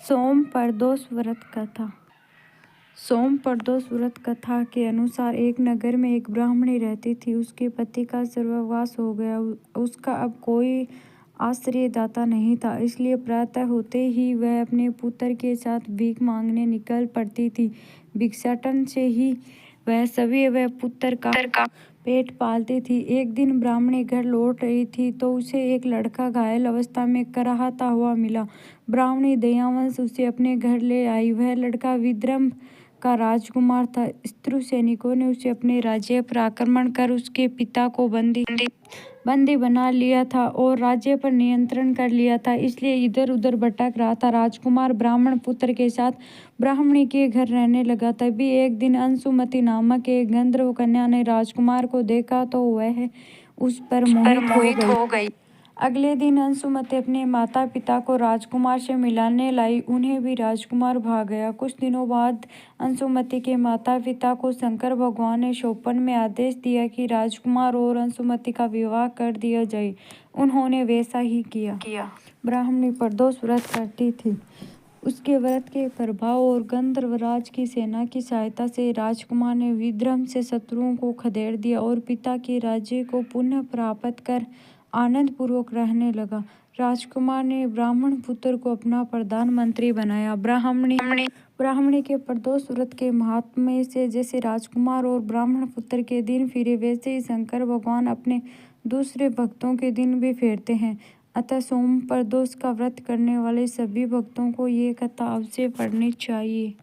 सोम प्रदोष व्रत कथा। सोम प्रदोष व्रत कथा के अनुसार एक नगर में एक ब्राह्मणी रहती थी। उसके पति का स्वर्गवास हो गया। उसका अब कोई आश्रयदाता नहीं था, इसलिए प्रातः होते ही वह अपने पुत्र के साथ भीख मांगने निकल पड़ती थी। भिक्षाटन से ही वह पुत्र का पेट पालती थी। एक दिन ब्राह्मणी घर लौट रही थी तो उसे एक लड़का घायल अवस्था में कराहता हुआ मिला। ब्राह्मणी दयावश उसे अपने घर ले आई। वह लड़का विदर्भ का राजकुमार था। शत्रु सैनिकों ने उसे अपने राज्य पर आक्रमण कर उसके पिता को बंदी बना लिया था और राज्य पर नियंत्रण कर लिया था, इसलिए इधर उधर भटक रहा था। राजकुमार ब्राह्मण पुत्र के साथ ब्राह्मणी के घर रहने लगा। तभी एक दिन अंशुमति नामक एक गंधर्व कन्या ने राजकुमार को देखा तो वह उस पर मोहित हो गई। अगले दिन अंशुमति अपने माता पिता को राजकुमार से मिलाने लाई। उन्हें भी राजकुमार भा गया। कुछ दिनों बाद अंशुमति के माता पिता को शंकर भगवान ने स्वप्न में आदेश दिया कि राजकुमार और अंशुमति का विवाह कर दिया जाए। उन्होंने वैसा ही किया। ब्राह्मणी प्रदोष व्रत करती थी। उसके व्रत के प्रभाव और गंधर्वराज की सेना की सहायता से राजकुमार ने विदर्भ से शत्रुओं को खदेड़ दिया और पिता के राज्य को पुनः प्राप्त कर आनंद पूर्वक रहने लगा। राजकुमार ने ब्राह्मण पुत्र को अपना प्रधानमंत्री बनाया। ब्राह्मणी के प्रदोष व्रत के महात्म्य से जैसे राजकुमार और ब्राह्मण पुत्र के दिन फिरे, वैसे ही शंकर भगवान अपने दूसरे भक्तों के दिन भी फेरते हैं। अतः सोम प्रदोष का व्रत करने वाले सभी भक्तों को ये कथा अवश्य पढ़नी चाहिए।